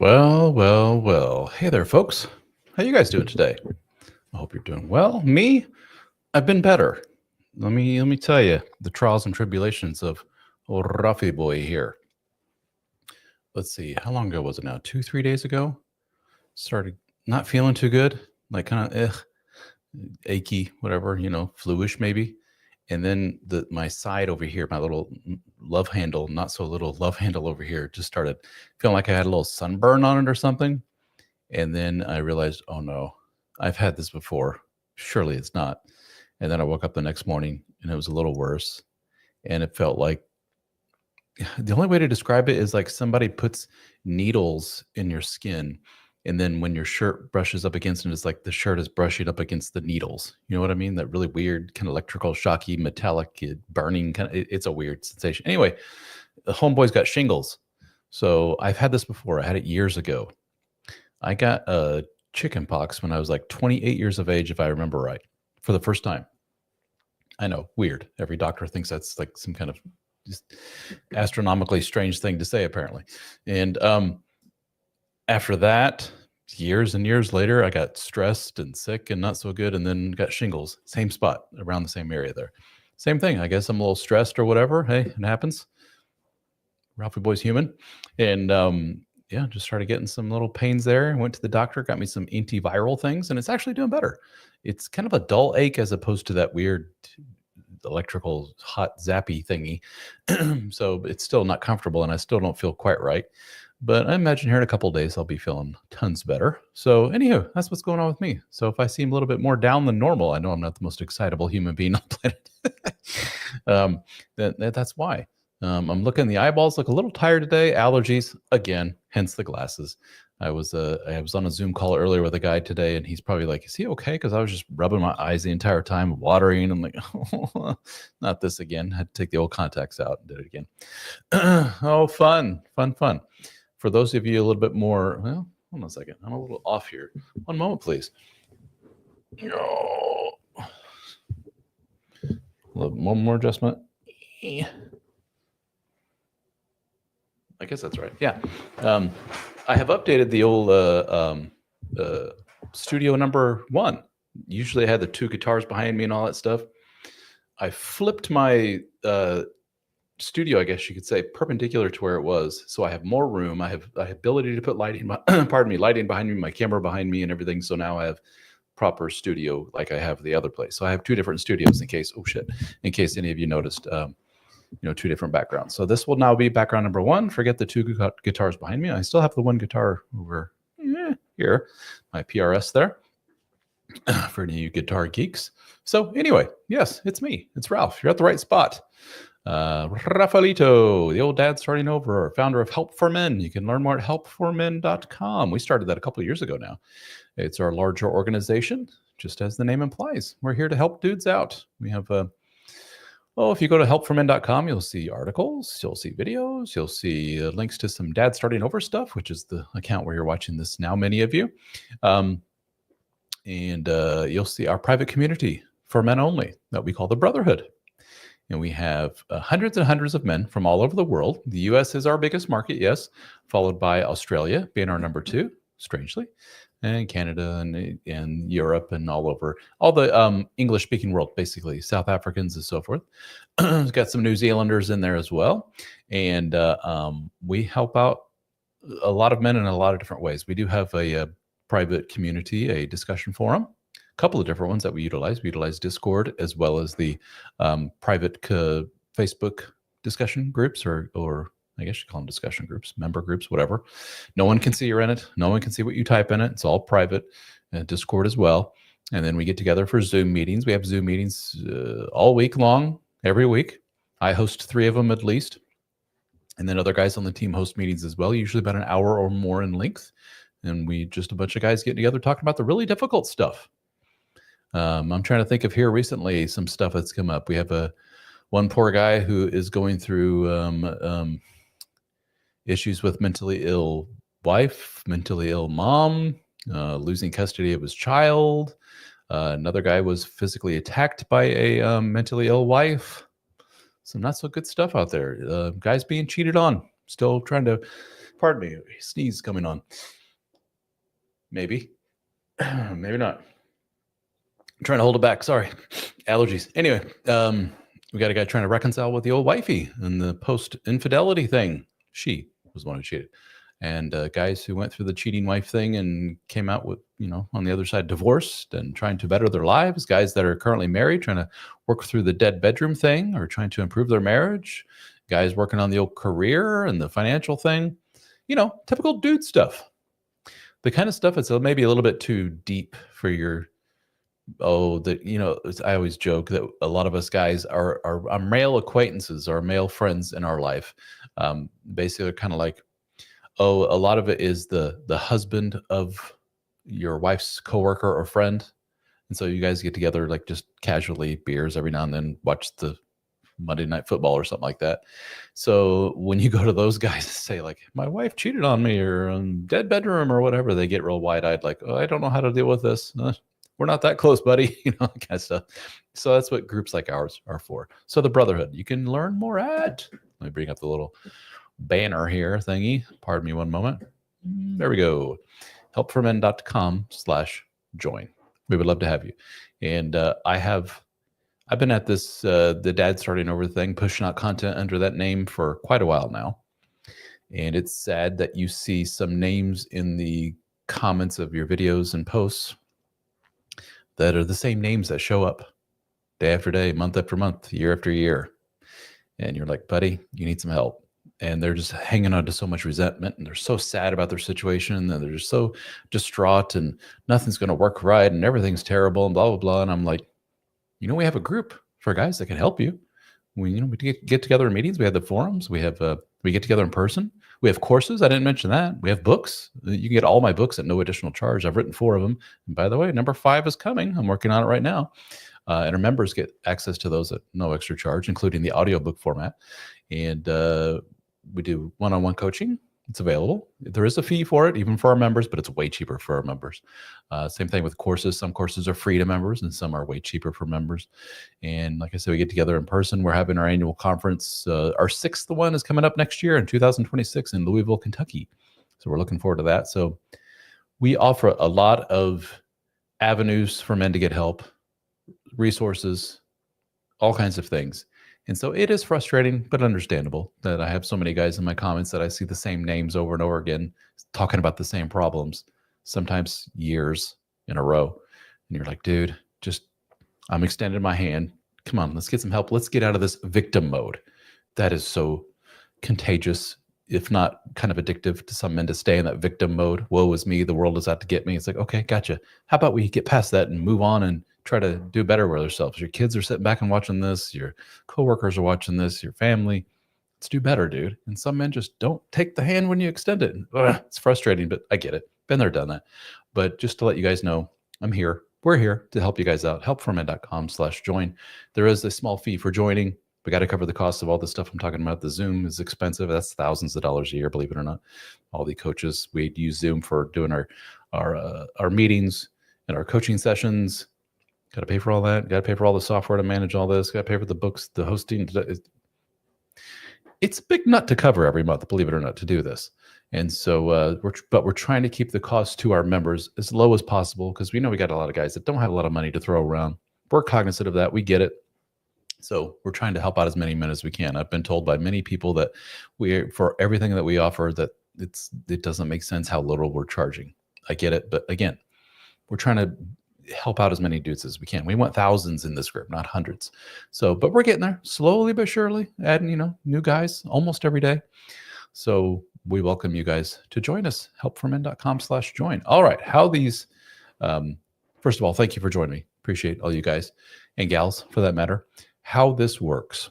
Well, well, well. Hey there, folks. How you guys doing today? I hope you're doing well. Me, I've been better. Let me tell you the trials and tribulations of old Ruffy boy here. Let's see, how long ago was it now? 2, 3 days ago. Started not feeling too good, like kind of achy, whatever, fluish maybe. And then my side over here, my little love handle, not so little love handle over here, just started feeling like I had a little sunburn on it or something. And then I realized, oh no, I've had this before. Surely it's not. And then I woke up the next morning and it was a little worse. And it felt like the only way to describe it is like somebody puts needles in your skin. And then when your shirt brushes up against it, it's like the shirt is brushing up against the needles. You know what I mean? That really weird kind of electrical, shocky, metallic, burning kind of, it's a weird sensation. Anyway, the homeboy's got shingles. So I've had this before. I had it years ago. I got chicken pox when I was like 28 years of age, if I remember right, for the first time. I know, weird. Every doctor thinks that's like some kind of just astronomically strange thing to say, apparently. And after that, years and years later, I got stressed and sick and not so good, and then got shingles, same spot around the same area there. Same thing. I guess I'm a little stressed or whatever. Hey, it happens. Ralphie boy's human. And yeah, just started getting some little pains there. Went to the doctor, got me some antiviral things, and it's actually doing better. It's kind of a dull ache as opposed to that weird electrical hot zappy thingy. So it's still not comfortable, and I still don't feel quite right. But I imagine here in a couple of days I'll be feeling tons better. So anywho, that's what's going on with me. So if I seem a little bit more down than normal, I know I'm not the most excitable human being on the planet. That's why. I'm looking, the eyeballs look a little tired today. Allergies again, hence the glasses. I was on a Zoom call earlier with a guy today, and he's probably like, "Is he okay?" Because I was just rubbing my eyes the entire time, watering. I'm like, oh, "Not this again." I had to take the old contacts out and did it again. Oh, fun. For those of you a little bit more, well, hold on a second. I'm a little off here. One moment, please. Oh. One more adjustment. I guess that's right. Yeah. I have updated the old studio number 1. Usually I had the 2 guitars behind me and all that stuff. I flipped my studio, I guess you could say, perpendicular to where it was. So I have more room. I have ability to put lighting, lighting behind me, my camera behind me and everything. So now I have proper studio like I have the other place. So I have 2 different studios in case any of you noticed. 2 different backgrounds. So this will now be background number 1. Forget the 2 guitars behind me. I still have the 1 guitar over here, my PRS there, for any of you guitar geeks. So anyway, yes, it's me. It's Ralph. You're at the right spot. Rafaelito, the old dad starting over, founder of Help for Men. You can learn more at helpformen.com. We started that a couple of years ago now. It's our larger organization, just as the name implies. We're here to help dudes out. We have if you go to helpformen.com, you'll see articles, you'll see videos, you'll see links to some dad starting over stuff, which is the account where you're watching this now, many of you. And you'll see our private community for men only that we call the Brotherhood. And we have hundreds and hundreds of men from all over the world. The U.S. is our biggest market, yes, followed by Australia being our number 2, strangely, and Canada and Europe and all over, all the English-speaking world, basically, South Africans and so forth. We've got some New Zealanders in there as well. And we help out a lot of men in a lot of different ways. We do have a private community, a discussion forum, a couple of different ones that we utilize. We utilize Discord as well as the private Facebook discussion groups, or I guess you call them discussion groups, member groups, whatever. No one can see you're in it. No one can see what you type in it. It's all private. Discord as well. And then we get together for Zoom meetings. We have Zoom meetings all week long, every week. I host 3 of them at least. And then other guys on the team host meetings as well, usually about an hour or more in length. And we just a bunch of guys getting together talking about the really difficult stuff. I'm trying to think of here recently some stuff that's come up. We have one poor guy who is going through issues with mentally ill wife, mentally ill mom, losing custody of his child. Another guy was physically attacked by a mentally ill wife. Some not so good stuff out there. Guys being cheated on. Still trying to pardon me, sneeze coming on. Maybe, maybe not. I'm trying to hold it back. Sorry, allergies. Anyway, we got a guy trying to reconcile with the old wifey and the post-infidelity thing. She was the one who cheated. And guys who went through the cheating wife thing and came out with, on the other side, divorced and trying to better their lives. Guys that are currently married, trying to work through the dead bedroom thing or trying to improve their marriage. Guys working on the old career and the financial thing. Typical dude stuff. The kind of stuff that's maybe a little bit too deep for your I always joke that a lot of us guys are male acquaintances or male friends in our life. Basically, kind of like, a lot of it is the husband of your wife's coworker or friend, and so you guys get together like just casually, beers every now and then, watch the Monday Night Football or something like that. So when you go to those guys say like, my wife cheated on me or dead bedroom or whatever, they get real wide-eyed like, oh, I don't know how to deal with this. We're not that close, buddy. Kind of stuff. So that's what groups like ours are for. So the brotherhood, you can learn more at. Let me bring up the little banner here thingy. Pardon me one moment. There we go. helpformen.com/join. We would love to have you. And I've been at this, the dad starting over thing, pushing out content under that name for quite a while now. And it's sad that you see some names in the comments of your videos and posts that are the same names that show up day after day, month after month, year after year. And you're like, buddy, you need some help. And they're just hanging on to so much resentment, and they're so sad about their situation, and they're just so distraught, and nothing's going to work right, and everything's terrible, and blah, blah, blah. And I'm like, we have a group for guys that can help you. We get together in meetings. We have the forums. We get together in person. We have courses. I didn't mention that. We have books. You can get all my books at no additional charge. I've written 4 of them. And by the way, number 5 is coming. I'm working on it right now. And our members get access to those at no extra charge, including the audiobook format. And we do one-on-one coaching. It's available. There is a fee for it, even for our members, but it's way cheaper for our members. Same thing with courses. Some courses are free to members, and some are way cheaper for members. And like I said, we get together in person. We're having our annual conference. Our 6th one is coming up next year in 2026 in Louisville, Kentucky. So we're looking forward to that. So we offer a lot of avenues for men to get help, resources, all kinds of things. And so it is frustrating, but understandable that I have so many guys in my comments that I see the same names over and over again, talking about the same problems, sometimes years in a row. And you're like, dude, I'm extending my hand. Come on, let's get some help. Let's get out of this victim mode. That is so contagious, if not kind of addictive to some men to stay in that victim mode. Woe is me, the world is out to get me. It's like, okay, gotcha. How about we get past that and move on and try to do better with ourselves? Your kids are sitting back and watching this. Your coworkers are watching this. Your family. Let's do better, dude. And some men just don't take the hand when you extend it. Ugh, it's frustrating, but I get it. Been there, done that. But just to let you guys know, I'm here. We're here to help you guys out. helpformen.com/join. There is a small fee for joining. We got to cover the cost of all the stuff I'm talking about. The Zoom is expensive. That's thousands of dollars a year, believe it or not. All the coaches, we use Zoom for doing our meetings and our coaching sessions. Got to pay for all that. Got to pay for all the software to manage all this. Got to pay for the books, the hosting. It's a big nut to cover every month, believe it or not, to do this. And so, we're trying to keep the cost to our members as low as possible, because we know we got a lot of guys that don't have a lot of money to throw around. We're cognizant of that. We get it. So we're trying to help out as many men as we can. I've been told by many people that for everything that we offer, that it doesn't make sense how little we're charging. I get it, but again, we're trying to help out as many dudes as we can. We want thousands in this group, not hundreds. So, but we're getting there slowly but surely, adding, new guys almost every day. So we welcome you guys to join us. helpformen.com/join. All right. How these, first of all, thank you for joining me. Appreciate all you guys and gals for that matter. How this works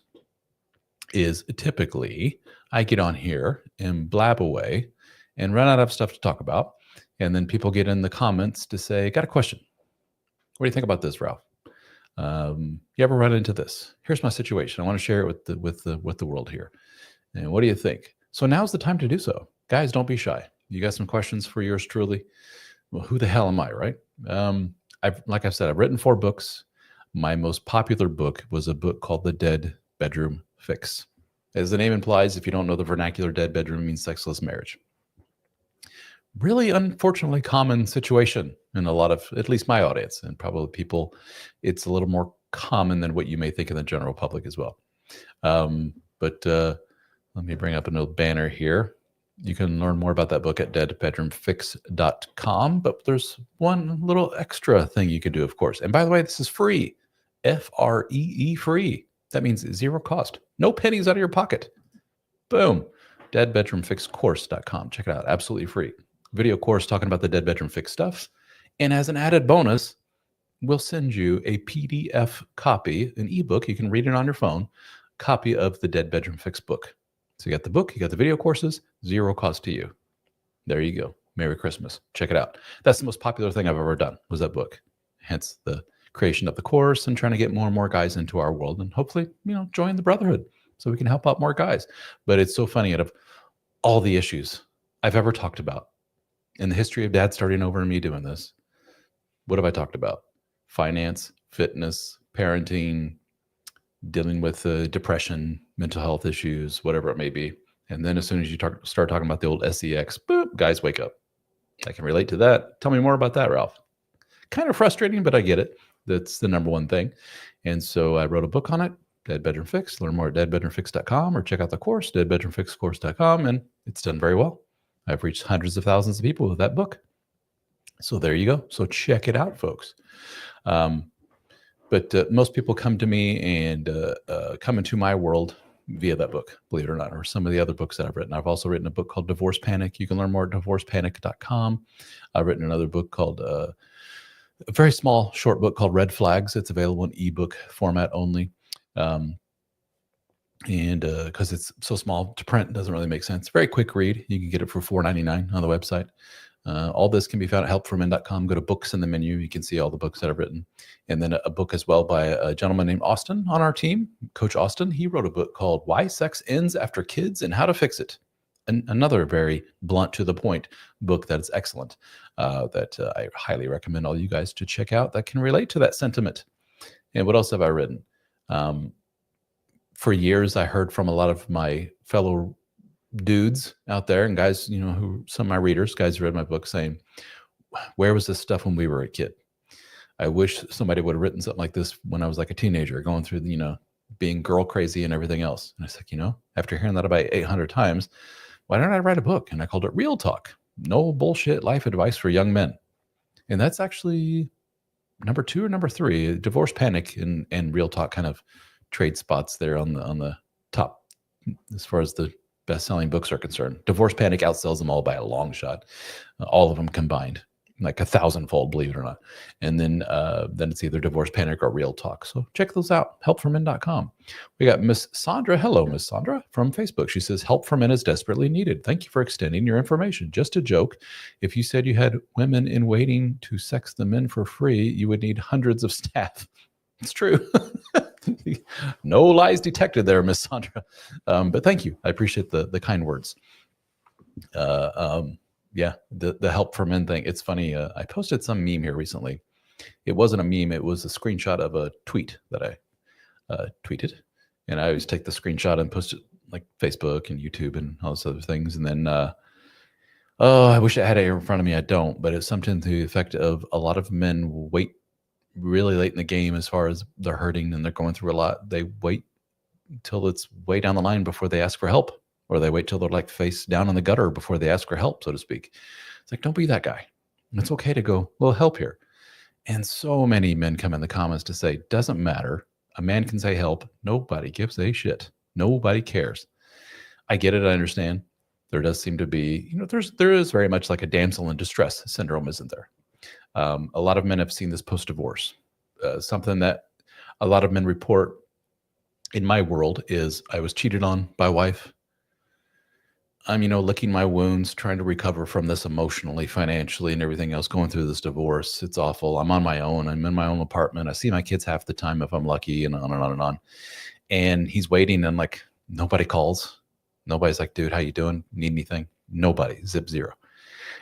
is typically I get on here and blab away and run out of stuff to talk about. And then people get in the comments to say, got a question. What do you think about this, Ralph? You ever run into this? Here's my situation. I want to share it with the world here. And what do you think? So now's the time to do so. Guys, don't be shy. You got some questions for yours truly? Well, who the hell am I, right? Like I said, I've written 4 books. My most popular book was a book called The Dead Bedroom Fix. As the name implies, if you don't know the vernacular, dead bedroom means sexless marriage. really unfortunately common situation in a lot of, at least my audience, and probably people, it's a little more common than what you may think in the general public as well. But let me bring up another banner here. You can learn more about that book at deadbedroomfix.com. But there's one little extra thing you can do, of course. And by the way, this is free. FREE free. That means zero cost. No pennies out of your pocket. Boom. Deadbedroomfixcourse.com. Check it out. Absolutely free. Video course talking about the Dead Bedroom Fix stuff. And as an added bonus, we'll send you a PDF copy, an ebook. You can read it on your phone, copy of the Dead Bedroom Fix book. So you got the book, you got the video courses, zero cost to you. There you go. Merry Christmas. Check it out. That's the most popular thing I've ever done, was that book. Hence the creation of the course and trying to get more and more guys into our world and hopefully, join the brotherhood so we can help out more guys. But it's so funny, out of all the issues I've ever talked about in the history of dad starting over and me doing this, what have I talked about? Finance, fitness, parenting, dealing with depression, mental health issues, whatever it may be. And then as soon as you start talking about the old SEX, boop, guys wake up. I can relate to that. Tell me more about that, Ralph. Kind of frustrating, but I get it. That's the number one thing. And so I wrote a book on it, Dead Bedroom Fix. Learn more at deadbedroomfix.com or check out the course, deadbedroomfixcourse.com. And it's done very well. I've reached hundreds of thousands of people with that book. So there you go. So check it out, folks. But most people come to me and come into my world via that book, believe it or not, or some of the other books that I've written. I've also written a book called Divorce Panic. You can learn more at divorcepanic.com. I've written another book called, a very small, short book called Red Flags. It's available in ebook format only. And because it's so small to print, it doesn't really make sense. Very quick read. You can get it for $4.99 on the website. All this can be found at helpformen.com. Go to books in the menu. You can see all the books that I've written. And then a book as well by a gentleman named Austin on our team, Coach Austin. He wrote a book called Why Sex Ends After Kids and How to Fix It. Another very blunt to the point book that is excellent, that I highly recommend all you guys to check out that can relate to that sentiment. And what else have I written? For years, I heard from a lot of my fellow dudes out there and guys, who some of my readers, guys who read my book, saying, where was this stuff when we were a kid? I wish somebody would have written something like this when I was like a teenager, going through, being girl crazy and everything else. And I was like, after hearing that about 800 times, why don't I write a book? And I called it Real Talk, No Bullshit Life Advice for Young Men. And that's actually number 2 or number 3. Divorce Panic and Real Talk kind of trade spots there on the top as far as the best-selling books are concerned. Divorce Panic outsells them all by a long shot, all of them combined, like 1,000-fold, believe it or not. And then it's either Divorce Panic or Real Talk. So check those out, helpformen.com. We got Miss Sandra. Hello, Miss Sandra from Facebook. She says, help for men is desperately needed. Thank you for extending your information. Just a joke. If you said you had women in waiting to sex the men for free, you would need hundreds of staff. It's true. No lies detected there, Miss Sandra. But thank you. I appreciate the kind words. Yeah, the help for men thing. It's funny. I posted some meme here recently. It wasn't a meme. It was a screenshot of a tweet that I tweeted. And I always take the screenshot and post it like Facebook and YouTube and all those other things. And then, I wish I had it here in front of me. I don't. But it's something to the effect of a lot of men wait really late in the game as far as they're hurting and they're going through a lot. They wait until it's way down the line before they ask for help, or they wait till they're like face down in the gutter before they ask for help, so to speak. It's like, don't be that guy. It's okay to go, well, help here. And so many men come in the comments to say, doesn't matter. A man can say help. Nobody gives a shit. Nobody cares. I get it. I understand. There does seem to be, there is very much like a damsel in distress syndrome, isn't there? A lot of men have seen this post-divorce. Something that a lot of men report in my world is, I was cheated on by wife. I'm, licking my wounds, trying to recover from this emotionally, financially, and everything else, going through this divorce. It's awful. I'm on my own. I'm in my own apartment. I see my kids half the time if I'm lucky, and on and on and on. And he's waiting, and like, nobody calls. Nobody's like, dude, how you doing? Need anything? Nobody. Zip zero.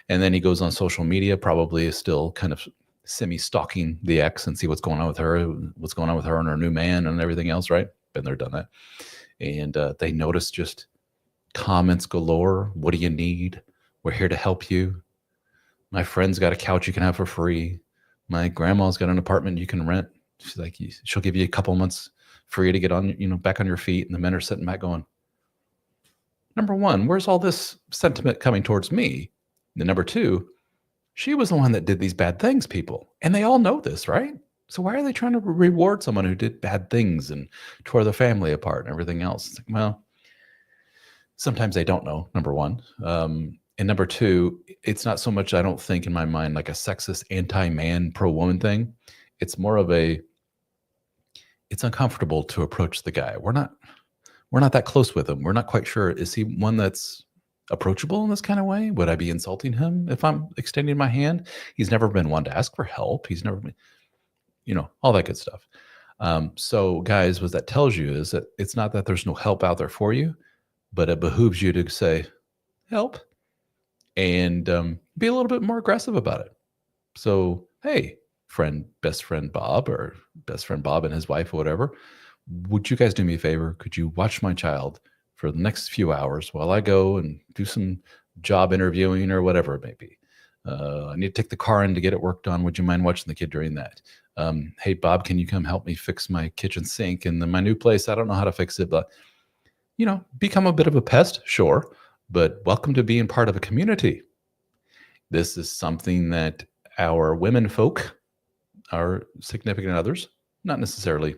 And then he goes on social media, probably is still kind of semi-stalking the ex and see what's going on with her and her new man and everything else, right? Been there, done that. And they notice just comments galore. What do you need? We're here to help you. My friend's got a couch you can have for free. My grandma's got an apartment you can rent. She's like, she'll give you a couple months free to get on, back on your feet. And the men are sitting back going, number one, where's all this sentiment coming towards me? And number two, she was the one that did these bad things, people. And they all know this, right? So why are they trying to reward someone who did bad things and tore the family apart and everything else? It's like, well, sometimes they don't know, number one. And number two, it's not so much, I don't think in my mind, like a sexist, anti-man, pro-woman thing. It's more of it's uncomfortable to approach the guy. We're not that close with him. We're not quite sure. Is he one that's approachable in this kind of way? Would I be insulting him if I'm extending my hand? He's never been one to ask for help. He's never been, all that good stuff. So guys, what that tells you is that it's not that there's no help out there for you, but it behooves you to say, help, and be a little bit more aggressive about it. So, hey, best friend Bob, or best friend Bob and his wife or whatever, would you guys do me a favor? Could you watch my child for the next few hours while I go and do some job interviewing or whatever it may be? I need to take the car in to get it worked on. Would you mind watching the kid during that? Hey, Bob, can you come help me fix my kitchen sink? And then my new place, I don't know how to fix it, but, become a bit of a pest, sure, but welcome to being part of a community. This is something that our women folk, our significant others, not necessarily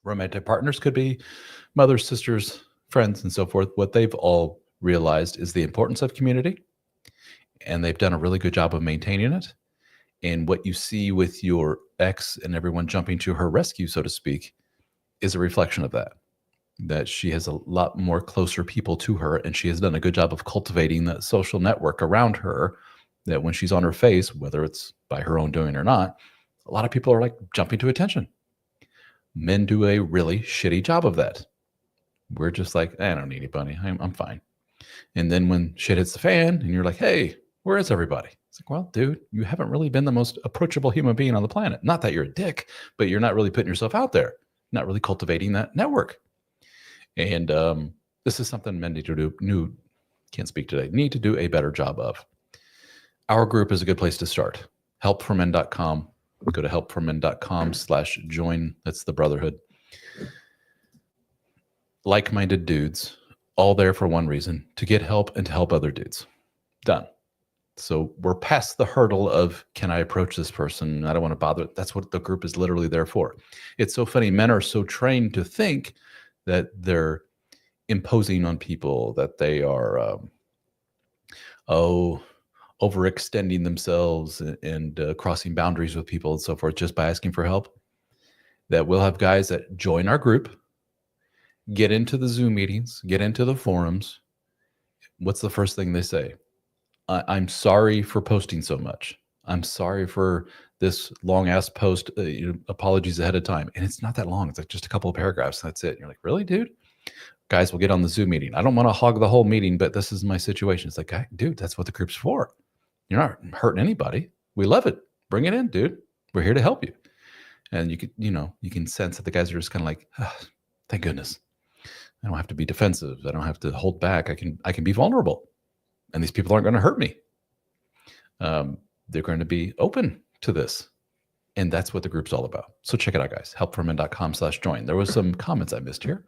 romantic partners, could be mothers, sisters, friends, and so forth. What they've all realized is the importance of community, and they've done a really good job of maintaining it. And what you see with your ex and everyone jumping to her rescue, so to speak, is a reflection of that she has a lot more closer people to her, and she has done a good job of cultivating that social network around her, that when she's on her face, whether it's by her own doing or not, a lot of people are like jumping to attention. Men do a really shitty job of that. We're just like, I don't need anybody. I'm fine. And then when shit hits the fan and you're like, hey, where is everybody? It's like, well, dude, you haven't really been the most approachable human being on the planet. Not that you're a dick, but you're not really putting yourself out there, not really cultivating that network. And this is something men need to do, need to do a better job of. Our group is a good place to start. Helpformen.com. Go to helpformen.com/join. That's the brotherhood. Like-minded dudes, all there for one reason, to get help and to help other dudes. Done. So we're past the hurdle of, can I approach this person? I don't want to bother. That's what the group is literally there for. It's so funny. Men are so trained to think that they're imposing on people, that they are, overextending themselves and crossing boundaries with people and so forth just by asking for help. That we'll have guys that join our group, get into the Zoom meetings, get into the forums. What's the first thing they say? I'm sorry for posting so much. I'm sorry for this long ass post. Apologies ahead of time. And it's not that long. It's like just a couple of paragraphs. That's it. And you're like, really, dude? Guys, we'll get on the Zoom meeting. I don't want to hog the whole meeting, but this is my situation. It's like, dude, that's what the group's for. You're not hurting anybody. We love it. Bring it in, dude. We're here to help you. And you can sense that the guys are just kind of like, thank goodness. I don't have to be defensive. I don't have to hold back. I can be vulnerable. And these people aren't going to hurt me. They're going to be open to this. And that's what the group's all about. So check it out, guys. Helpformen.com/join. There was some comments I missed here.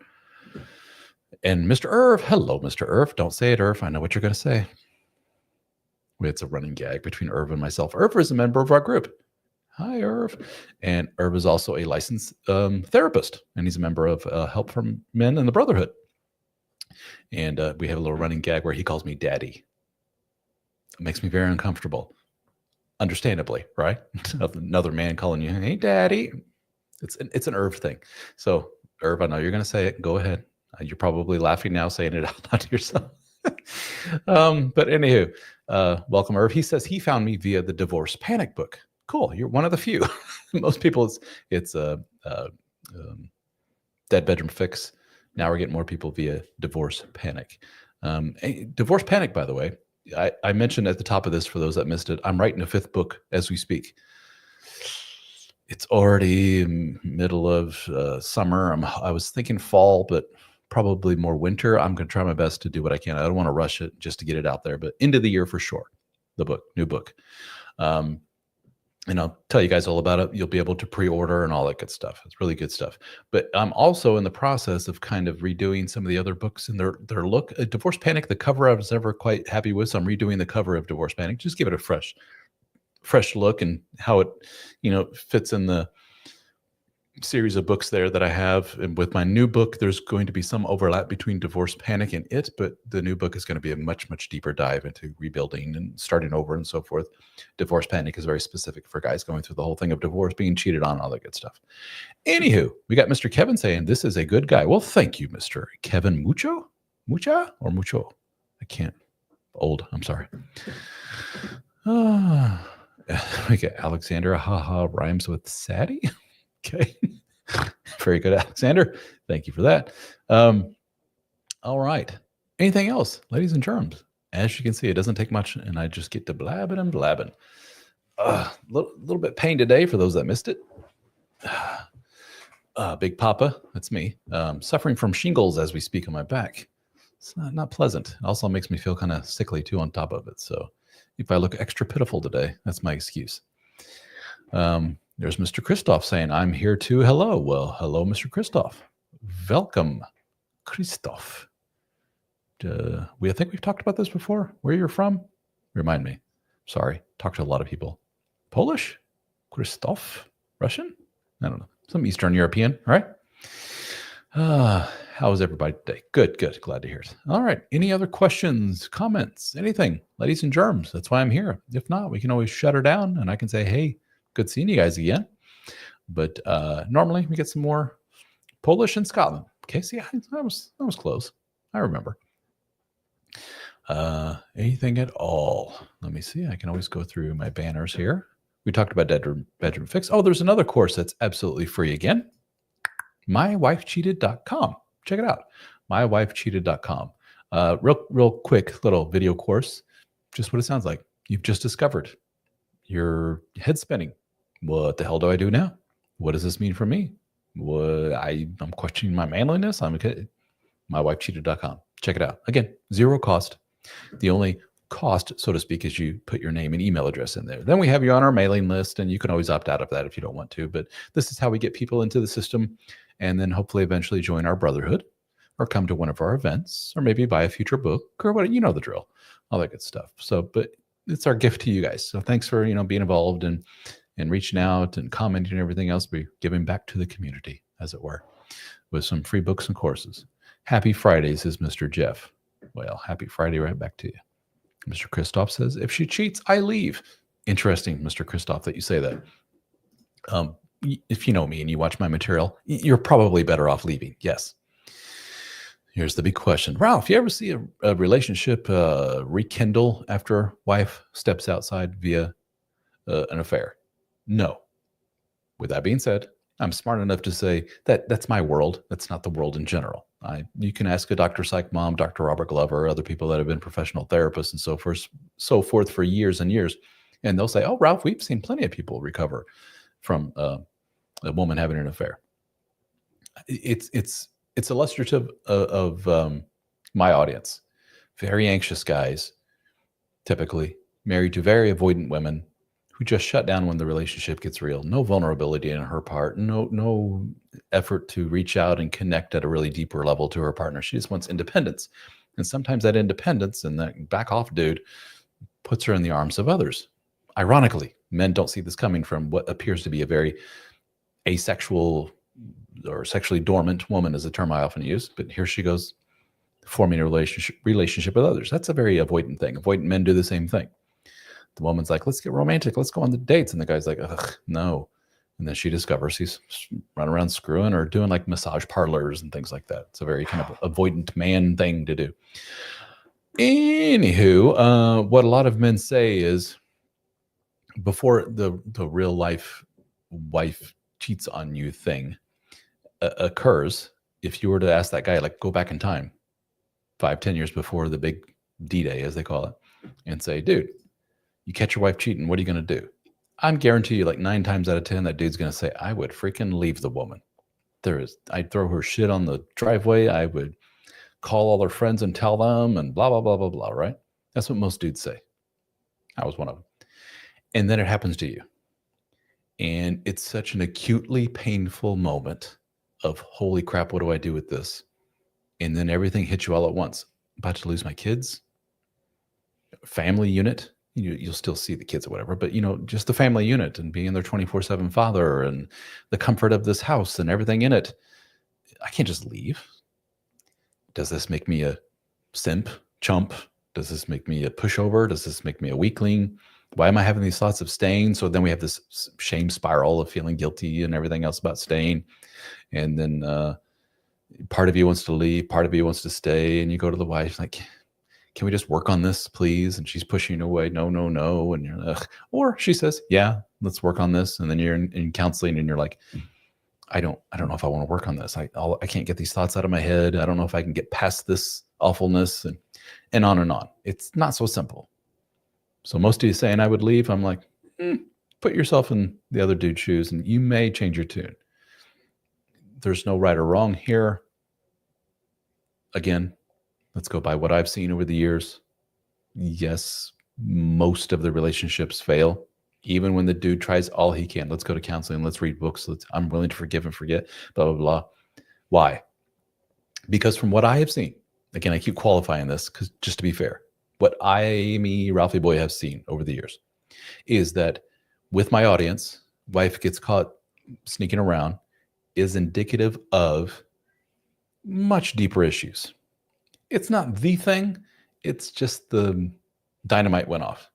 And Mr. Irv, hello, Mr. Irv. Don't say it, Irv. I know what you're going to say. It's a running gag between Irv and myself. Irv is a member of our group. Hi, Irv. And Irv is also a licensed therapist, and he's a member of Help for Men and the Brotherhood. And we have a little running gag where he calls me daddy. It makes me very uncomfortable. Understandably, right? Another man calling you, hey, daddy. It's an Irv thing. So, Irv, I know you're going to say it. Go ahead. You're probably laughing now, saying it out loud to yourself. But anywho, welcome, Irv. He says he found me via the Divorce Panic book. Cool. You're one of the few. Most people, it's a Dead Bedroom Fix. Now we're getting more people via Divorce Panic. Divorce Panic, by the way, I mentioned at the top of this, for those that missed it, I'm writing a 5th book as we speak. It's already middle of summer. I was thinking fall, but probably more winter. I'm going to try my best to do what I can. I don't want to rush it just to get it out there, but end of the year for sure. the book, new book. And I'll tell you guys all about it. You'll be able to pre-order and all that good stuff. It's really good stuff. But I'm also in the process of kind of redoing some of the other books and their look. Divorce Panic, the cover I was never quite happy with, so I'm redoing the cover of Divorce Panic. Just give it a fresh look and how it, fits in the series of books there that I have. And with my new book, there's going to be some overlap between Divorce Panic and it, but the new book is going to be a much, much deeper dive into rebuilding and starting over and so forth. Divorce Panic is very specific for guys going through the whole thing of divorce, being cheated on, all that good stuff. Anywho, we got Mr. Kevin saying this is a good guy. Well, thank you, Mr. Kevin Mucha or Mucho? I can't. Old. I'm sorry. We get Alexander. Haha, rhymes with Sadie. Okay. Very good, Alexander. Thank you for that. All right. Anything else, ladies and germs? As you can see, it doesn't take much, and I just get to blabbing and blabbing. Little bit pain today for those that missed it. Big Papa, that's me. Suffering from shingles as we speak on my back. It's not pleasant. It also makes me feel kind of sickly too on top of it. So if I look extra pitiful today, that's my excuse. There's Mr. Christoph saying, I'm here too. Hello. Well, hello, Mr. Christoph. Welcome, Christoph. I think we've talked about this before. Where you're from? Remind me. Sorry. Talked to a lot of people. Polish? Christoph? Russian? I don't know. Some Eastern European, right? How is everybody today? Good. Glad to hear it. All right. Any other questions, comments, anything? Ladies and germs, that's why I'm here. If not, we can always shut her down and I can say, hey, good seeing you guys again. But normally we get some more Polish and Scotland. Okay, see, I was close. I remember. Anything at all? Let me see. I can always go through my banners here. We talked about bedroom fix. Oh, there's another course that's absolutely free again. mywifecheated.com. Check it out. mywifecheated.com. Real quick little video course. Just what it sounds like. You've just discovered your head spinning. What the hell do I do now? What does this mean for me? I'm questioning my manliness. I'm okay. mywifecheated.com. Check it out. Again, zero cost. The only cost, so to speak, is you put your name and email address in there. Then we have you on our mailing list, and you can always opt out of that if you don't want to. But this is how we get people into the system, and then hopefully eventually join our brotherhood, or come to one of our events, or maybe buy a future book, or what, you know the drill, all that good stuff. So, but it's our gift to you guys. So thanks for being involved and reaching out and commenting and everything else. We're giving back to the community, as it were, with some free books and courses. Happy Fridays, says Mr. Jeff. Well, happy Friday right back to you. Mr. Christoph says, if she cheats, I leave. Interesting, Mr. Christoph, that you say that. If you know me and you watch my material, you're probably better off leaving. Yes. Here's the big question. Ralph, you ever see a relationship rekindle after wife steps outside via an affair? No. With that being said, I'm smart enough to say that that's my world. That's not the world in general. You can ask a Dr. Psych Mom, Dr. Robert Glover, other people that have been professional therapists and so forth for years and years. And they'll say, oh, Ralph, we've seen plenty of people recover from a woman having an affair. It's illustrative of my audience. Very anxious guys, typically married to very avoidant women who just shut down when the relationship gets real. No vulnerability on her part. No effort to reach out and connect at a really deeper level to her partner. She just wants independence. And sometimes that independence and that back off dude puts her in the arms of others. Ironically, men don't see this coming from what appears to be a very asexual or sexually dormant woman, is a term I often use. But here she goes, forming a relationship with others. That's a very avoidant thing. Avoidant men do the same thing. The woman's like, let's get romantic. Let's go on the dates. And the guy's like, ugh, no. And then she discovers he's running around screwing or doing like massage parlors and things like that. It's a very kind of avoidant man thing to do. Anywho, what a lot of men say is before the real life wife cheats on you thing occurs, if you were to ask that guy, like go back in time 5-10 years before the big D-Day, as they call it, and say, dude, you catch your wife cheating, what are you going to do? I'm guarantee you like 9 times out of 10, that dude's going to say, I would freaking leave the woman. I'd throw her shit on the driveway. I would call all her friends and tell them and blah, blah, blah, blah, blah, right? That's what most dudes say. I was one of them. And then it happens to you. And it's such an acutely painful moment of, holy crap, what do I do with this? And then everything hits you all at once. About to lose my kids, family unit. You'll still see the kids or whatever, but just the family unit and being their 24/7 father and the comfort of this house and everything in it. I can't just leave. Does this make me a simp, chump? Does this make me a pushover? Does this make me a weakling? Why am I having these thoughts of staying? So then we have this shame spiral of feeling guilty and everything else about staying. And then part of you wants to leave, part of you wants to stay. And you go to the wife like, can we just work on this, please? And she's pushing you away. No, no, no. And you're like, or she says, yeah, let's work on this. And then you're in counseling and you're like, I don't know if I want to work on this. I can't get these thoughts out of my head. I don't know if I can get past this awfulness, and on and on. It's not so simple. So most of you saying I would leave, I'm like, put yourself in the other dude's shoes and you may change your tune. There's no right or wrong here. Again, let's go by what I've seen over the years. Yes, most of the relationships fail. Even when the dude tries all he can. Let's go to counseling. Let's read books. I'm willing to forgive and forget, blah, blah, blah. Why? Because from what I have seen, again, I keep qualifying this because just to be fair, what Ralphie Boy, have seen over the years is that with my audience, wife gets caught sneaking around is indicative of much deeper issues. It's not the thing. It's just the dynamite went off.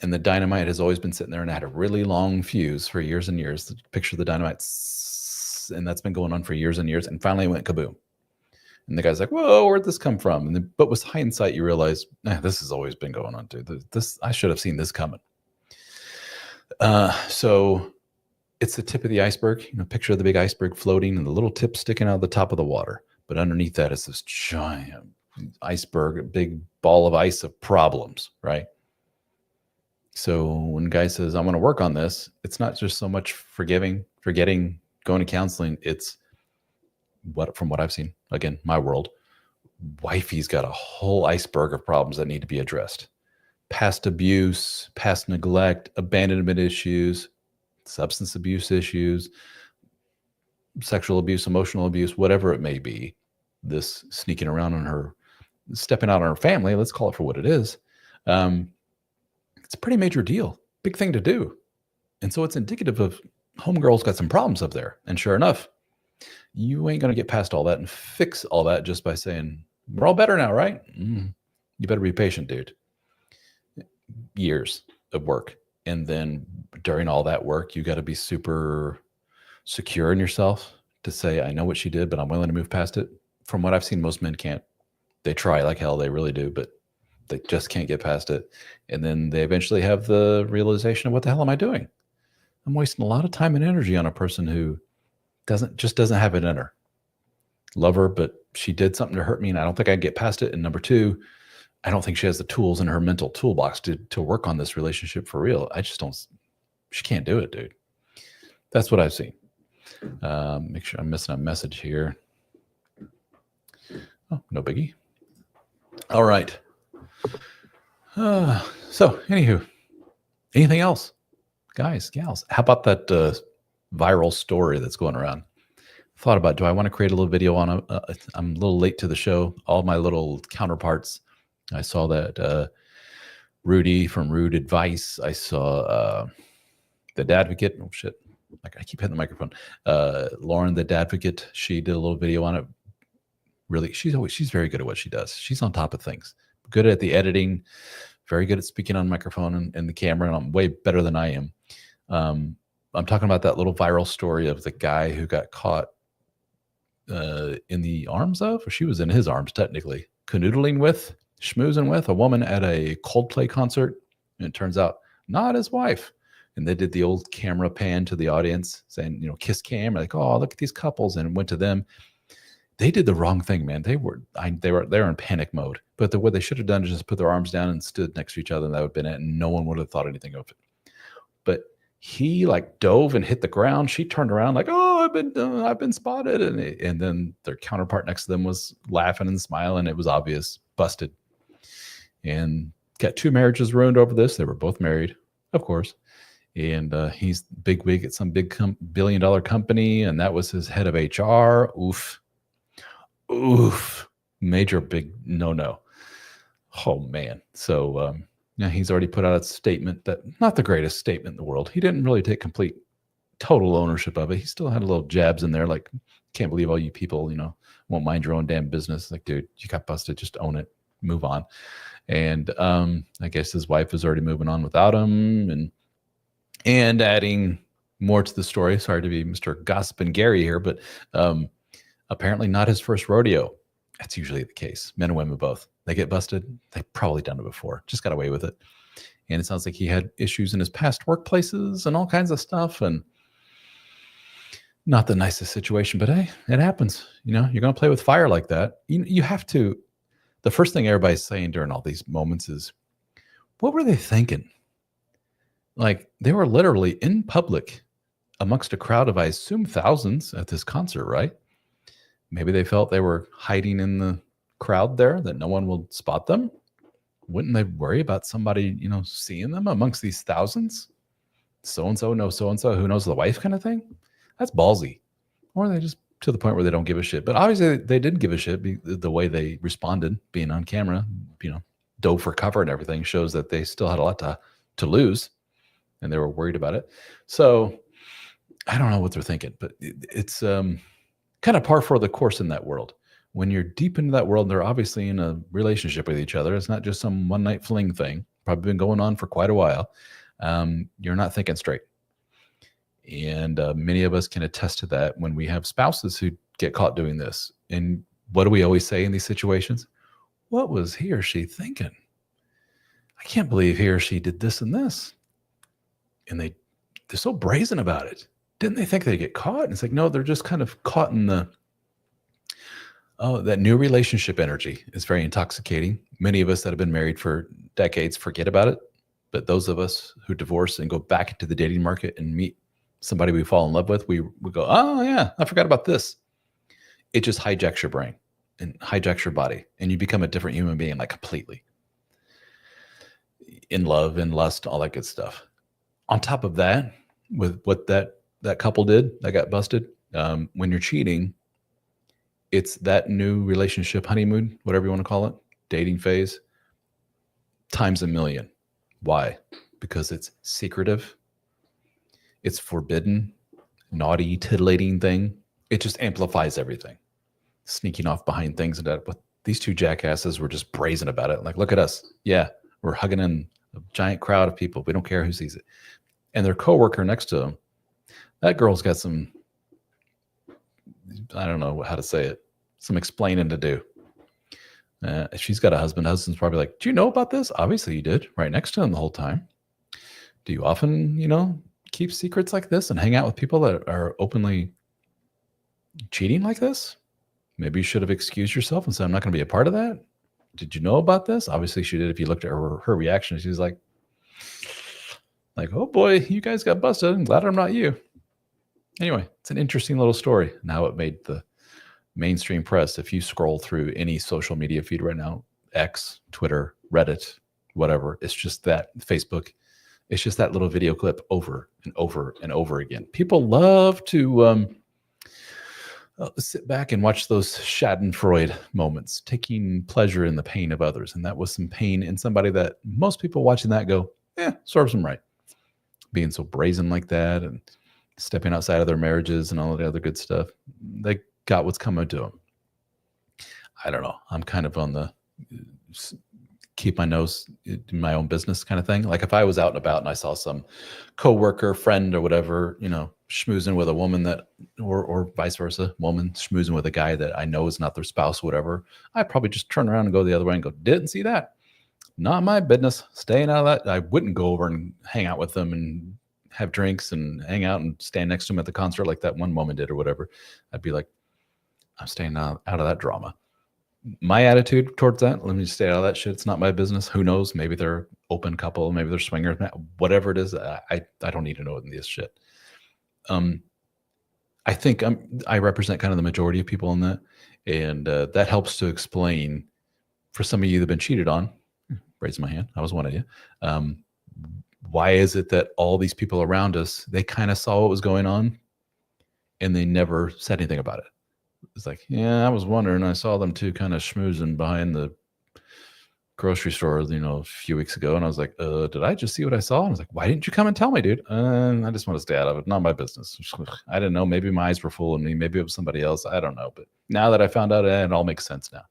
And the dynamite has always been sitting there and had a really long fuse for years and years. Picture the dynamite, and that's been going on for years and years. And finally it went kaboom. And the guy's like, whoa, where'd this come from? But with hindsight, you realize, this has always been going on too. I should have seen this coming. So it's the tip of the iceberg. Picture the big iceberg floating and the little tip sticking out of the top of the water. But underneath that is this giant iceberg, a big ball of ice of problems, right? So when a guy says, I want to work on this, it's not just so much forgiving, forgetting, going to counseling. It's from what I've seen, again, my world, wifey's got a whole iceberg of problems that need to be addressed. Past abuse, past neglect, abandonment issues, substance abuse issues, sexual abuse, emotional abuse, whatever it may be. This sneaking around on her, stepping out on her family, let's call it for what it is. It's a pretty major deal, big thing to do. And so it's indicative of homegirl's got some problems up there. And sure enough, you ain't going to get past all that and fix all that just by saying, we're all better now, right? You better be patient, dude. Years of work. And then during all that work, you got to be super secure in yourself to say, I know what she did, but I'm willing to move past it. From what I've seen, most men can't. They try like hell, they really do, but they just can't get past it. And then they eventually have the realization of, what the hell am I doing? I'm wasting a lot of time and energy on a person who doesn't have it in her. Love her, but she did something to hurt me and I don't think I can get past it. And number two, I don't think she has the tools in her mental toolbox to work on this relationship for real. She can't do it, dude. That's what I've seen. Make sure I'm missing a message here. Oh, no biggie. All right. So anywho, anything else? Guys, gals, how about that viral story that's going around? Thought about, do I want to create a little video on it? I'm a little late to the show. All my little counterparts. I saw that Rudy from Rude Advice. I saw the Dadvocate. Oh shit! I keep hitting the microphone. Lauren, the Dadvocate. She did a little video on it. Really, she's very good at what she does. She's on top of things. Good at the editing. Very good at speaking on microphone and the camera. And I'm way better than I am. I'm talking about that little viral story of the guy who got caught in the arms of, or she was in his arms technically, canoodling with, schmoozing with a woman at a Coldplay concert. And it turns out not his wife. And they did the old camera pan to the audience saying, kiss cam, like, oh, look at these couples, and went to them. They did the wrong thing, man. They were in panic mode. But what they should have done is just put their arms down and stood next to each other, and that would have been it. And no one would have thought anything of it. But he dove and hit the ground. She turned around like, oh, I've been spotted. And then their counterpart next to them was laughing and smiling. It was obvious, busted. And got 2 marriages ruined over this. They were both married, of course. And he's big wig at some big billion-dollar company, and that was his head of HR. Oof. Major big no-no. Oh, man. So now he's already put out a statement that, not the greatest statement in the world. He didn't really take complete, total ownership of it. He still had a little jabs in there, like, can't believe all you people, won't mind your own damn business. Like, dude, you got busted. Just own it. Move on. And I guess his wife is already moving on without him. And adding more to the story, sorry to be Mr. Gossip and Gary here, but apparently not his first rodeo. That's usually the case. Men and women both. They get busted. They've probably done it before. Just got away with it. And it sounds like he had issues in his past workplaces and all kinds of stuff. And not the nicest situation, but hey, it happens. You're going to play with fire like that. You have to. The first thing everybody's saying during all these moments is, what were they thinking? Like, they were literally in public amongst a crowd of, I assume, thousands at this concert, right? Maybe they felt they were hiding in the crowd there, that no one will spot them. Wouldn't they worry about somebody, seeing them amongst these thousands? So-and-so knows so-and-so, who knows the wife, kind of thing? That's ballsy. Or are they just to the point where they don't give a shit? But obviously they did give a shit. The way they responded, being on camera, dove for cover and everything, shows that they still had a lot to lose. And they were worried about it. So I don't know what they're thinking, but it's kind of par for the course in that world. When you're deep into that world, they're obviously in a relationship with each other. It's not just some one night fling thing. Probably been going on for quite a while. You're not thinking straight. And many of us can attest to that when we have spouses who get caught doing this. And what do we always say in these situations? What was he or she thinking? I can't believe he or she did this and this. And they're so brazen about it. Didn't they think they'd get caught? And it's like, no, they're just kind of caught in that new relationship energy is very intoxicating. Many of us that have been married for decades forget about it. But those of us who divorce and go back into the dating market and meet somebody we fall in love with, we go, oh yeah, I forgot about this. It just hijacks your brain and hijacks your body. And you become a different human being, like completely. In love and lust, all that good stuff. On top of that, with what that couple did that got busted, when you're cheating, it's that new relationship honeymoon, whatever you want to call it, dating phase, times a million. Why? Because it's secretive, it's forbidden, naughty, titillating thing. It just amplifies everything. Sneaking off behind things, and that. But these two jackasses were just brazen about it. Like, look at us. Yeah, we're hugging in a giant crowd of people. We don't care who sees it. And their coworker next to them, that girl's got some, I don't know how to say it, some explaining to do. She's got a husband. Husband's probably like, do you know about this? Obviously you did, right next to him the whole time. Do you often, keep secrets like this and hang out with people that are openly cheating like this? Maybe you should have excused yourself and said, I'm not going to be a part of that. Did you know about this? Obviously she did. If you looked at her reaction, she was like, oh boy, you guys got busted. I'm glad I'm not you. Anyway, it's an interesting little story and how it made the mainstream press. If you scroll through any social media feed right now, X, Twitter, Reddit, whatever, it's just that, Facebook, it's just that little video clip over and over and over again. People love to sit back and watch those Schadenfreude moments, taking pleasure in the pain of others. And that was some pain in somebody that most people watching that go, serves them right. Being so brazen like that and stepping outside of their marriages and all of the other good stuff. They got what's coming to them. I don't know. I'm kind of on the keep my nose in my own business kind of thing. Like if I was out and about and I saw some coworker, friend or whatever, schmoozing with a woman that, or vice versa, woman schmoozing with a guy that I know is not their spouse, whatever, I'd probably just turn around and go the other way and go, didn't see that. Not my business. Staying out of that. I wouldn't go over and hang out with them and have drinks and hang out and stand next to them at the concert like that one woman did or whatever. I'd be like, I'm staying out of that drama. My attitude towards that, let me just stay out of that shit. It's not my business. Who knows? Maybe they're open couple. Maybe they're swingers. Whatever it is, I don't need to know this shit. I think I represent kind of the majority of people in that. And that helps to explain for some of you that have been cheated on, raising my hand. I was one of you. Why is it that all these people around us, they kind of saw what was going on and they never said anything about it? It's like, yeah, I was wondering. I saw them two kind of schmoozing behind the grocery store, a few weeks ago. And I was like, did I just see what I saw? And I was like, why didn't you come and tell me, dude? I just want to stay out of it. Not my business. I didn't know. Maybe my eyes were fooling me. Maybe it was somebody else. I don't know. But now that I found out, it all makes sense now.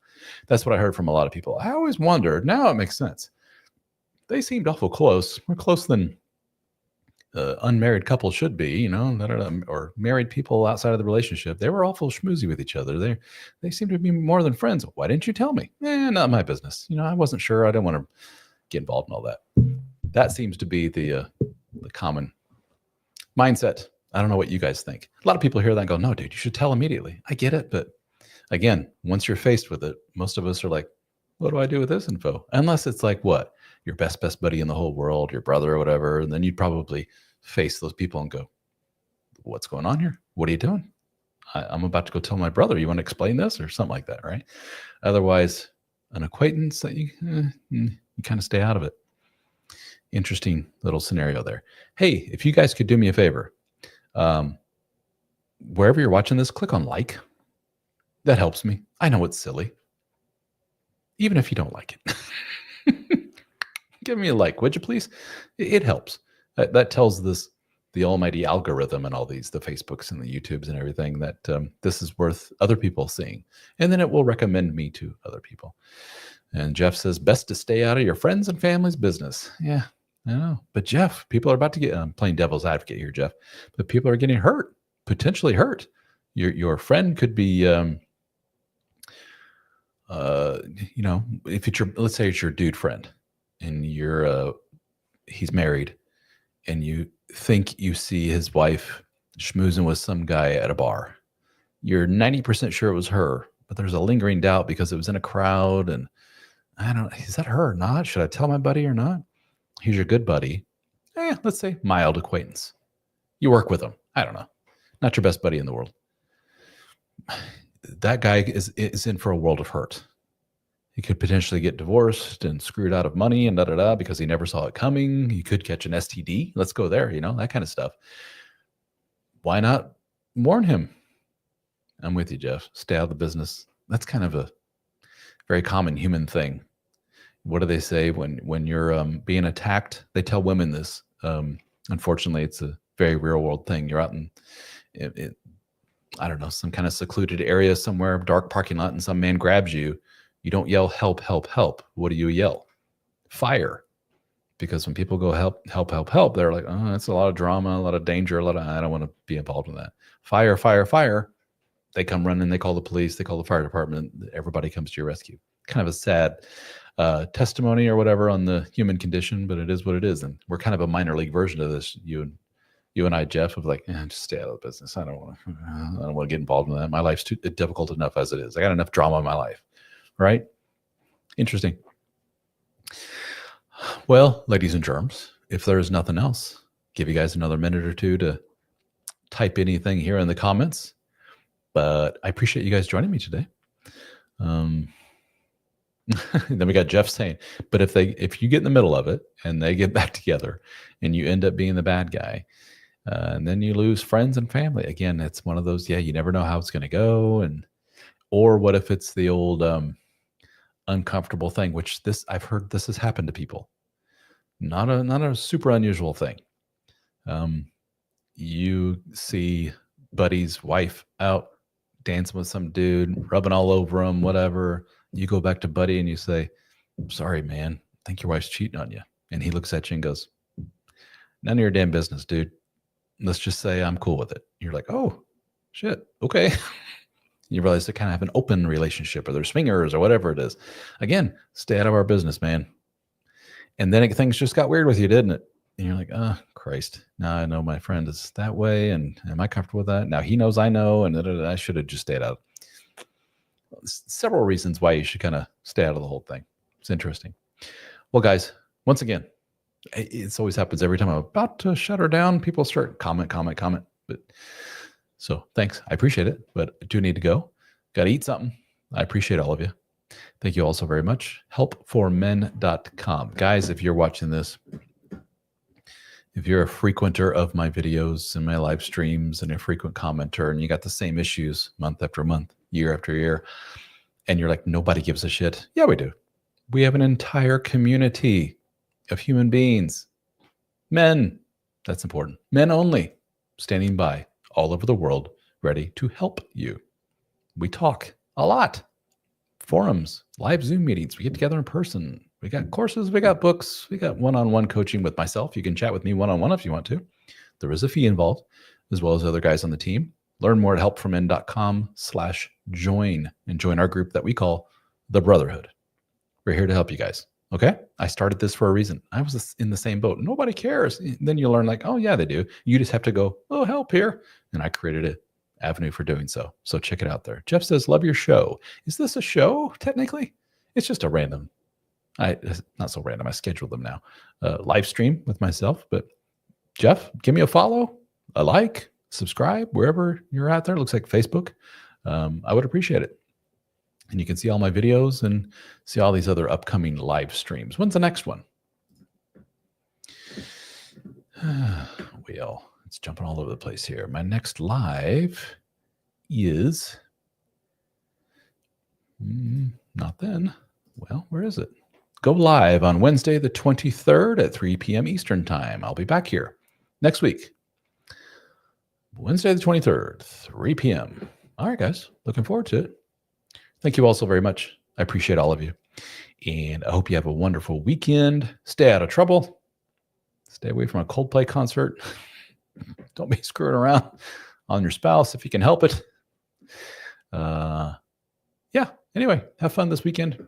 That's what I heard from a lot of people. I always wondered. Now it makes sense. They seemed awful close. More close than unmarried couples should be, or married people outside of the relationship. They were awful schmoozy with each other. They seem to be more than friends. Why didn't you tell me? Not my business. I wasn't sure. I didn't want to get involved in all that. That seems to be the common mindset. I don't know what you guys think. A lot of people hear that and go, no, dude, you should tell immediately. I get it. But again, once you're faced with it, most of us are like, what do I do with this info? Unless it's like what? Your best buddy in the whole world, your brother or whatever. And then you'd probably face those people and go, what's going on here? What are you doing? I'm about to go tell my brother. You want to explain this or something like that, right? Otherwise, an acquaintance that you kind of stay out of it. Interesting little scenario there. Hey, if you guys could do me a favor, wherever you're watching this, click on like. That helps me. I know it's silly. Even if you don't like it. Give me a like, would you please? It helps. That tells the almighty algorithm and all the Facebooks and the YouTubes and everything that this is worth other people seeing. And then it will recommend me to other people. And Jeff says, best to stay out of your friends and family's business. Yeah, I know. But Jeff, people are about to get, I'm playing devil's advocate here, Jeff, but people are getting hurt, potentially hurt. Your friend could be, if it's let's say it's your dude friend and he's married and you think you see his wife schmoozing with some guy at a bar. You're 90% sure it was her, but there's a lingering doubt because it was in a crowd and I don't know, is that her or not? Should I tell my buddy or not? He's your good buddy. Let's say mild acquaintance. You work with him. I don't know. Not your best buddy in the world. That guy is in for a world of hurt. He could potentially get divorced and screwed out of money and because he never saw it coming. He could catch an STD. Let's go there, that kind of stuff. Why not warn him? I'm with you, Jeff. Stay out of the business. That's kind of a very common human thing. What do they say when you're being attacked? They tell women this. Unfortunately, it's a very real world thing. You're out in I don't know, some kind of secluded area somewhere, dark parking lot, and some man grabs you. You don't yell, help, help, help. What do you yell? Fire. Because when people go help, help, help, help, they're like, oh, that's a lot of drama, a lot of danger, I don't want to be involved in that. Fire, fire, fire. They come running, they call the police, they call the fire department, everybody comes to your rescue. Kind of a sad testimony or whatever on the human condition, but it is what it is. And we're kind of a minor league version of this. You and I, Jeff, of like, just stay out of the business. I don't want to get involved in that. My life's too difficult enough as it is. I got enough drama in my life. Right? Interesting. Well, ladies and germs, if there's nothing else, give you guys another minute or two to type anything here in the comments. But I appreciate you guys joining me today. Then we got Jeff saying, but if you get in the middle of it and they get back together and you end up being the bad guy, and then you lose friends and family. Again, it's one of those, you never know how it's going to go. Or what if it's the old uncomfortable thing, which I've heard this has happened to people. Not a super unusual thing. You see buddy's wife out dancing with some dude, rubbing all over him, whatever. You go back to buddy and you say, sorry, man, I think your wife's cheating on you. And he looks at you and goes, none of your damn business, dude. Let's just say I'm cool with it. You're like, oh, shit. Okay. You realize they kind of have an open relationship or they're swingers or whatever it is. Again, stay out of our business, man. And then things just got weird with you, didn't it? And you're like, oh, Christ. Now I know my friend is that way. And am I comfortable with that? Now he knows I know. And I should have just stayed out. Several reasons why you should kind of stay out of the whole thing. It's interesting. Well, guys, once again, it always happens every time I'm about to shut her down. People start comment. But so thanks. I appreciate it, but I do need to go. Got to eat something. I appreciate all of you. Thank you also very much. Helpformen.com. Guys, if you're watching this, if you're a frequenter of my videos and my live streams and a frequent commenter, and you got the same issues month after month, year after year, and you're like, nobody gives a shit. Yeah, we do. We have an entire community of human beings, men. That's important. Men only, standing by all over the world, ready to help you. We talk a lot. Forums, live Zoom meetings. We get together in person. We got courses, we got books, we got one-on-one coaching with myself. You can chat with me one-on-one if you want to. There is a fee involved, as well as other guys on the team. Learn more at helpformen.com/join and join our group that we call the Brotherhood. We're here to help you guys. Okay? I started this for a reason. I was in the same boat. Nobody cares. Then you learn like, oh yeah, they do. You just have to go, oh, help here. And I created an avenue for doing so. So check it out there. Jeff says, love your show. Is this a show technically? It's just a random, not so random. I scheduled them now. Live stream with myself. But Jeff, give me a follow, a like, subscribe, wherever you're out there. It looks like Facebook. I would appreciate it. And you can see all my videos and see all these other upcoming live streams. When's the next one? Well, it's jumping all over the place here. My next live is not then. Well, where is it? Go live on Wednesday, the 23rd at 3 p.m. Eastern time. I'll be back here next week. Wednesday, the 23rd, 3 p.m. All right, guys. Looking forward to it. Thank you all so very much. I appreciate all of you. And I hope you have a wonderful weekend. Stay out of trouble. Stay away from a Coldplay concert. Don't be screwing around on your spouse if you can help it. Yeah. Anyway, have fun this weekend.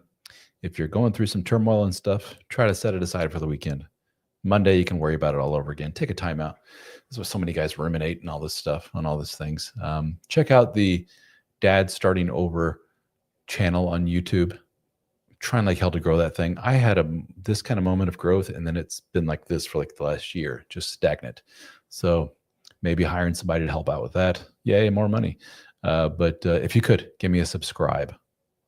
If you're going through some turmoil and stuff, try to set it aside for the weekend. Monday, you can worry about it all over again. Take a time out. This is what so many guys ruminate and all this stuff on all these things. Check out the Dad Starting Over channel on YouTube. Trying like hell to grow that thing. I had this kind of moment of growth, and then it's been like this for like the last year, just stagnant. So maybe hiring somebody to help out with that. Yay, more money. But if you could give me a subscribe,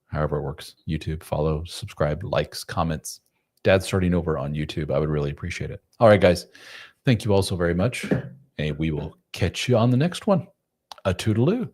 however it works. YouTube, follow, subscribe, likes, comments. Dad Starting Over on YouTube. I would really appreciate it. All right, guys. Thank you all so very much. And we will catch you on the next one. A toodaloo.